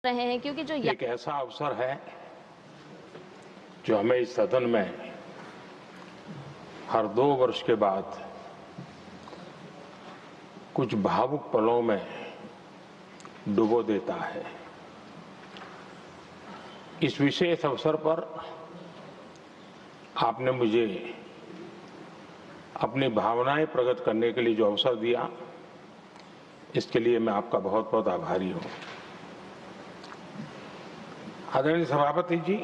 रहे हैं, क्योंकि जो एक ऐसा अवसर है जो हमें इस सदन में हर 2 वर्ष के बाद कुछ भावुक पलों में डुबो देता है। इस विशेष अवसर पर आपने मुझे अपनी भावनाएं प्रकट करने के लिए जो अवसर दिया, इसके लिए मैं आपका बहुत बहुत आभारी हूं। आदरणीय सभापति जी,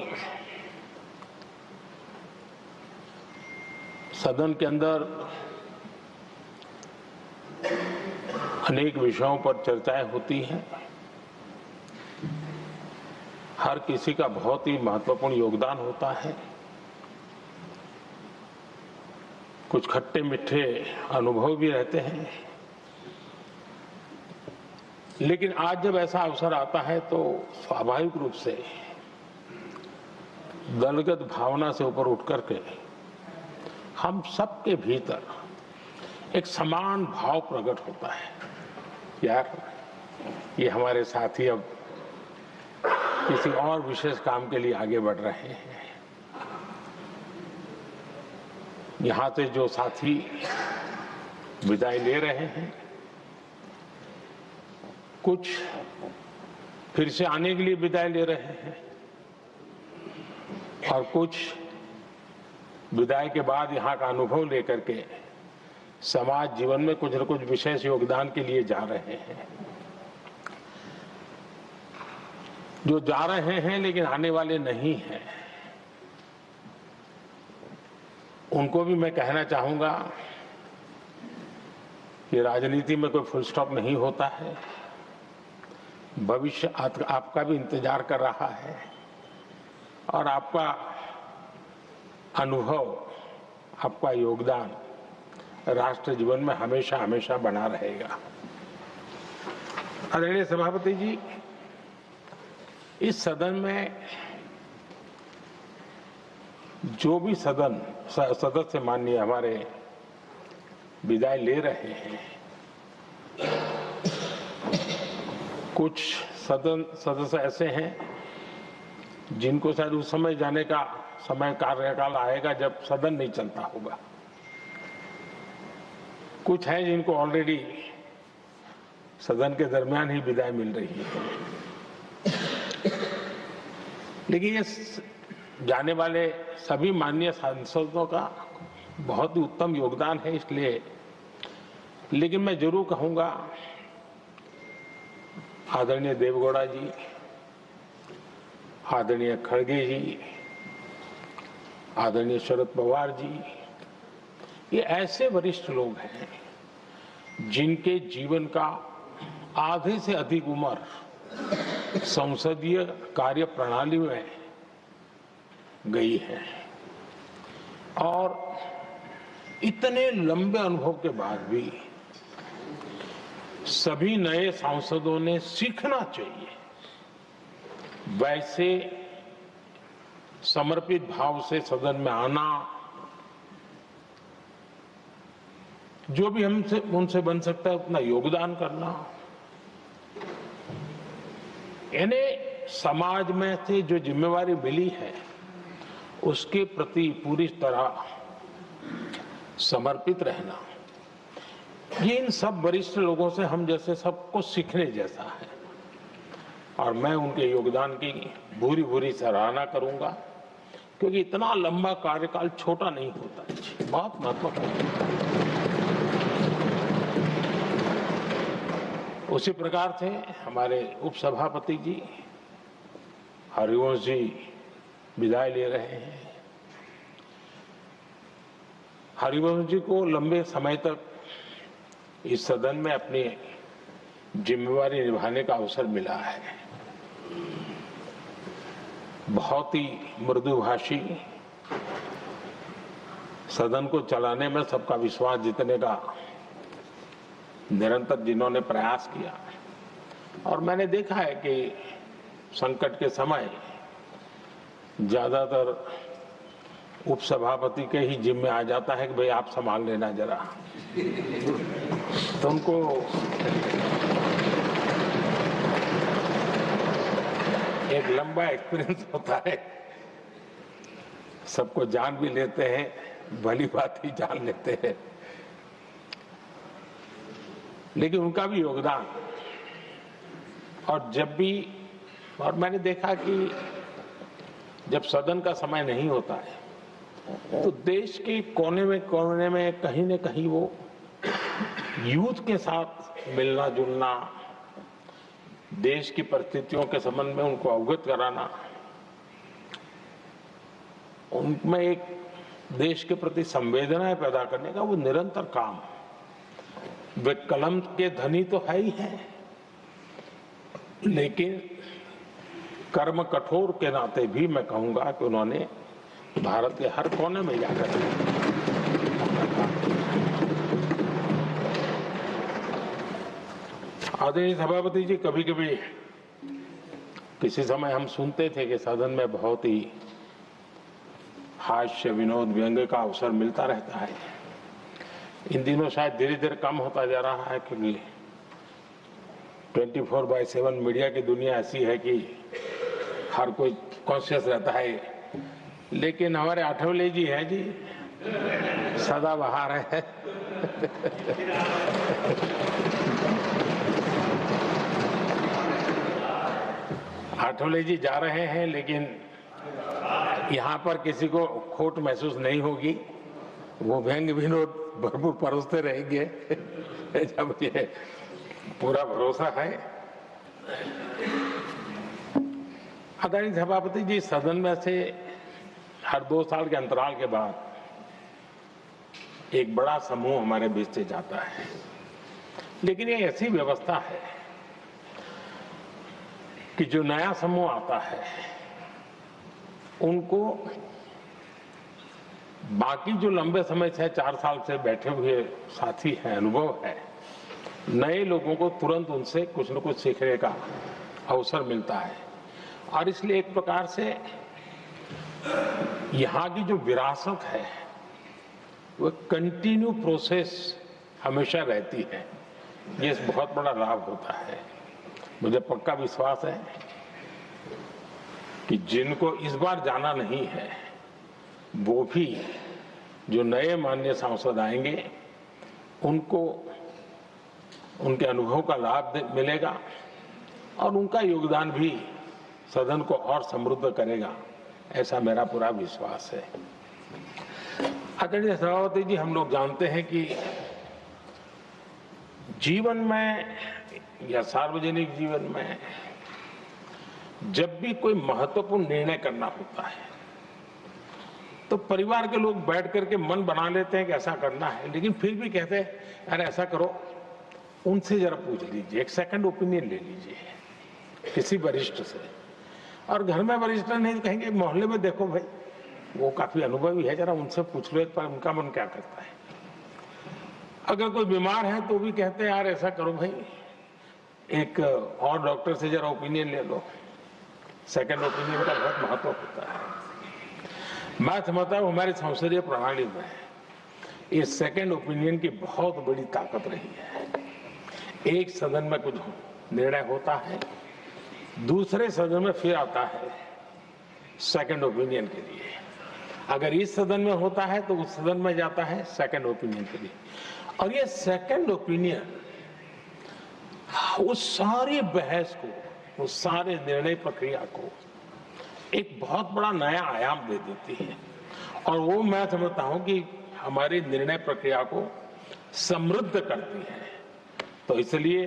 सदन के अंदर अनेक विषयों पर चर्चाएं होती हैं। हर किसी का बहुत ही महत्वपूर्ण योगदान होता है। कुछ खट्टे मीठे अनुभव भी रहते हैं, लेकिन आज जब ऐसा अवसर आता है तो स्वाभाविक रूप से दलगत भावना से ऊपर उठ करके हम सबके भीतर एक समान भाव प्रकट होता है। यार, ये हमारे साथी अब किसी और विशेष काम के लिए आगे बढ़ रहे हैं। यहां से जो साथी विदाई ले रहे हैं, कुछ फिर से आने के लिए विदाई ले रहे हैं और कुछ विदाई के बाद यहाँ का अनुभव लेकर के समाज जीवन में कुछ न कुछ विशेष योगदान के लिए जा रहे हैं। जो जा रहे हैं लेकिन आने वाले नहीं हैं, उनको भी मैं कहना चाहूंगा कि राजनीति में कोई फुल स्टॉप नहीं होता है। भविष्य आपका भी इंतजार कर रहा है और आपका अनुभव, आपका योगदान राष्ट्र जीवन में हमेशा हमेशा बना रहेगा। आदरणीय सभापति जी, इस सदन में जो भी सदस्य माननीय हमारे विदाई ले रहे हैं, कुछ सदस्य ऐसे हैं जिनको शायद उस समय जाने का समय कार्यकाल आएगा जब सदन नहीं चलता होगा। कुछ है जिनको ऑलरेडी सदन के दरमियान ही विदाई मिल रही है। लेकिन ये जाने वाले सभी माननीय सांसदों का बहुत ही उत्तम योगदान है, इसलिए लेकिन मैं जरूर कहूंगा, आदरणीय देवगौड़ा जी, आदरणीय खड़गे जी, आदरणीय शरद पवार जी, ये ऐसे वरिष्ठ लोग हैं जिनके जीवन का आधे से अधिक उम्र संसदीय कार्य प्रणाली में गई है और इतने लंबे अनुभव के बाद भी सभी नए सांसदों ने सीखना चाहिए वैसे समर्पित भाव से सदन में आना, जो भी हमसे उनसे बन सकता है उतना योगदान करना, यानी समाज में से जो जिम्मेवारी मिली है उसके प्रति पूरी तरह समर्पित रहना, ये इन सब वरिष्ठ लोगों से हम जैसे सबको सीखने जैसा है और मैं उनके योगदान की भूरी भूरी सराहना करूंगा, क्योंकि इतना लंबा कार्यकाल छोटा नहीं होता है, बहुत महत्वपूर्ण है। उसी प्रकार से हमारे उपसभापति जी हरिवंश जी विदाई ले रहे हैं। हरिवंश जी को लंबे समय तक इस सदन में अपनी जिम्मेवारी निभाने का अवसर मिला है। बहुत ही मृदुभाषी, सदन को चलाने में सबका विश्वास जीतने का निरंतर जिन्होंने प्रयास किया, और मैंने देखा है कि संकट के समय ज्यादातर उपसभापति के ही जिम्मे आ जाता है कि भाई आप संभाल लेना जरा, तो उनको एक लंबा एक्सपीरियंस होता है, सबको जान भी लेते हैं, भली बात ही जान लेते हैं, लेकिन उनका भी योगदान। और जब भी, और मैंने देखा कि जब सदन का समय नहीं होता है तो देश के कोने में कहीं न कहीं वो यूथ के साथ मिलना जुलना, देश की परिस्थितियों के संबंध में उनको अवगत कराना, उनमें एक देश के प्रति संवेदनाएं पैदा करने का वो निरंतर काम। वे कलम के धनी तो है ही हैं, लेकिन कर्म कठोर के नाते भी मैं कहूंगा कि उन्होंने भारत के हर कोने में जाकर आदरणीय सभापति जी, कभी कभी किसी समय हम सुनते थे कि सदन में बहुत ही हास्य विनोद व्यंग्य का अवसर मिलता रहता है। इन दिनों शायद धीरे धीरे कम होता जा रहा है, क्योंकि 24/7 मीडिया की दुनिया ऐसी है कि हर कोई कॉन्शियस रहता है। लेकिन हमारे आठवले जी हैं जी, सदाबहार है। आठवले जी जा रहे हैं, लेकिन यहाँ पर किसी को खोट महसूस नहीं होगी, वो व्यंग्य विनोद भरपूर परोसते रहेंगे। जब ये पूरा भरोसा है। आदरणीय सभापति जी, सदन में से हर 2 साल के अंतराल के बाद एक बड़ा समूह हमारे बीच से जाता है, लेकिन ये ऐसी व्यवस्था है कि जो नया समूह आता है उनको बाकी जो लंबे समय से 4 साल से बैठे हुए साथी हैं, अनुभव है, नए लोगों को तुरंत उनसे कुछ न कुछ सीखने का अवसर मिलता है। और इसलिए एक प्रकार से यहाँ की जो विरासत है वो कंटिन्यू प्रोसेस हमेशा रहती है। ये बहुत बड़ा लाभ होता है। मुझे पक्का विश्वास है कि जिनको इस बार जाना नहीं है वो भी, जो नए माननीय सांसद आएंगे, उनको उनके अनुभव का लाभ मिलेगा और उनका योगदान भी सदन को और समृद्ध करेगा, ऐसा मेरा पूरा विश्वास है। आदरणीय सभापति जी, हम लोग जानते हैं कि जीवन में या सार्वजनिक जीवन में जब भी कोई महत्वपूर्ण निर्णय करना होता है तो परिवार के लोग बैठ करके मन बना लेते हैं कि ऐसा करना है, लेकिन फिर भी कहते हैं अरे ऐसा करो, उनसे जरा पूछ लीजिए, एक सेकंड ओपिनियन ले लीजिए किसी वरिष्ठ से। और घर में वरिष्ठ नहीं तो कहेंगे मोहल्ले में देखो भाई, वो काफी अनुभवी है, जरा उनसे पूछ लो एक बार उनका मन क्या करता है। अगर कोई बीमार है तो भी कहते हैं यार ऐसा करो भाई, एक और डॉक्टर से जरा ओपिनियन ले लो। सेकंड ओपिनियन का बहुत महत्व होता है। मैं समझता हूँ हमारी संसदीय प्रणाली में ये सेकंड ओपिनियन की बहुत बड़ी ताकत रही है। एक सदन में कुछ निर्णय होता है, दूसरे सदन में फिर आता है सेकंड ओपिनियन के लिए। अगर इस सदन में होता है तो उस सदन में जाता है सेकंड ओपिनियन के लिए। और ये सेकंड ओपिनियन उस सारी बहस को, उस सारे निर्णय प्रक्रिया को एक बहुत बड़ा नया आयाम दे देती है। और वो मैं समझता हूं कि हमारी निर्णय प्रक्रिया को समृद्ध करती है। तो इसलिए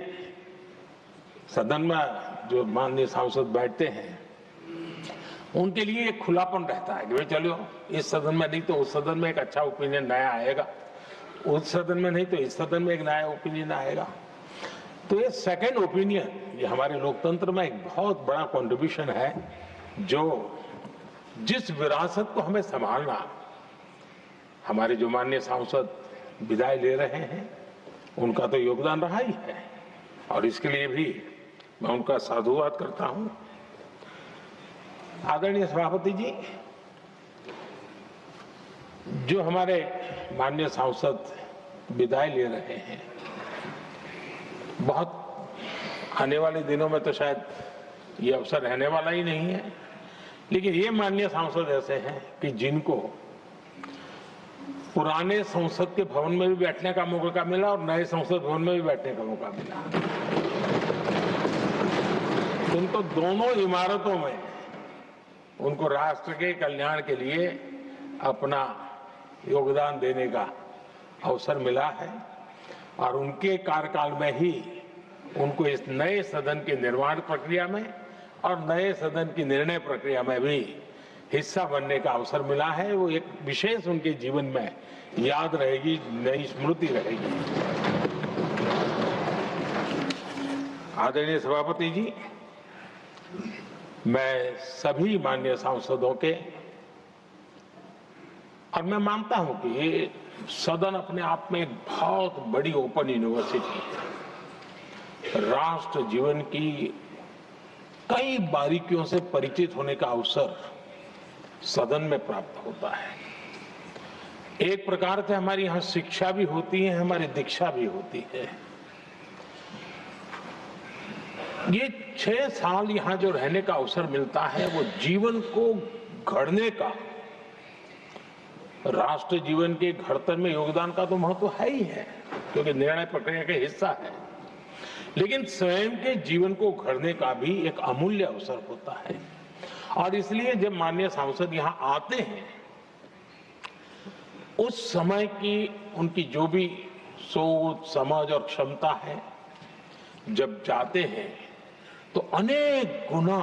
सदन में जो माननीय सांसद बैठते हैं उनके लिए एक खुलापन रहता है कि भाई चलो इस सदन में नहीं तो उस सदन में एक अच्छा ओपिनियन नया आएगा, उस सदन में नहीं तो इस सदन में एक नया ओपिनियन आएगा। तो ये सेकंड ओपिनियन ये हमारे लोकतंत्र में एक बहुत बड़ा कंट्रीब्यूशन है, जो जिस विरासत को हमें संभालना हमारे जो माननीय सांसद विदाई ले रहे हैं उनका तो योगदान रहा ही है, और इसके लिए भी मैं उनका साधुवाद करता हूं। आदरणीय सभापति जी, जो हमारे माननीय सांसद विदाई ले रहे हैं, बहुत आने वाले दिनों में तो शायद ये अवसर रहने वाला ही नहीं है। लेकिन ये माननीय सांसद ऐसे हैं कि जिनको पुराने संसद के भवन में भी बैठने का मौका मिला और नए संसद भवन में भी बैठने का मौका मिला। उनको दोनों इमारतों में उनको राष्ट्र के कल्याण के लिए अपना योगदान देने का अवसर मिला है और उनके कार्यकाल में ही उनको इस नए सदन के निर्माण प्रक्रिया में और नए सदन की निर्णय प्रक्रिया में भी हिस्सा बनने का अवसर मिला है। वो एक विशेष उनके जीवन में याद रहेगी, नई स्मृति रहेगी। आदरणीय सभापति जी, मैं सभी माननीय सांसदों के, और मैं मानता हूं कि ये सदन अपने आप में एक बहुत बड़ी ओपन यूनिवर्सिटी है। राष्ट्र जीवन की कई बारीकियों से परिचित होने का अवसर सदन में प्राप्त होता है। एक प्रकार से हमारी यहाँ शिक्षा भी होती है, हमारी दीक्षा भी होती है। ये 6 साल यहाँ जो रहने का अवसर मिलता है वो जीवन को गढ़ने का, राष्ट्र जीवन के घड़तर में योगदान का तो महत्व है ही है, क्योंकि निर्णय प्रक्रिया का हिस्सा है, लेकिन स्वयं के जीवन को गढ़ने का भी एक अमूल्य अवसर होता है। और इसलिए जब माननीय सांसद यहाँ आते हैं, उस समय की उनकी जो भी सोच, समझ और क्षमता है, जब जाते हैं तो अनेक गुना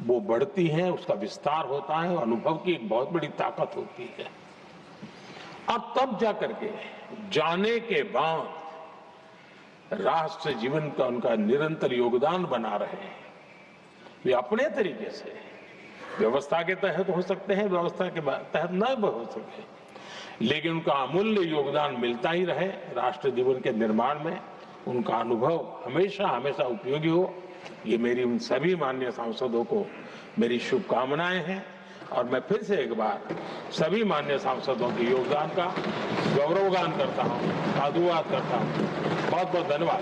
वो बढ़ती है, उसका विस्तार होता है, अनुभव की एक बहुत बड़ी ताकत होती है। अब तब जाकर के जाने के बाद राष्ट्र जीवन का उनका निरंतर योगदान बना रहे हैं। वे अपने तरीके से व्यवस्था के तहत हो सकते हैं, व्यवस्था के तहत न हो सके, लेकिन उनका अमूल्य योगदान मिलता ही रहे राष्ट्र जीवन के निर्माण में। उनका अनुभव हमेशा हमेशा उपयोगी हो, ये मेरी उन सभी माननीय सांसदों को मेरी शुभकामनाएं हैं। और मैं फिर से एक बार सभी माननीय सांसदों के योगदान का गौरवगान करता हूं, साधुवाद करता हूं। बहुत बहुत धन्यवाद।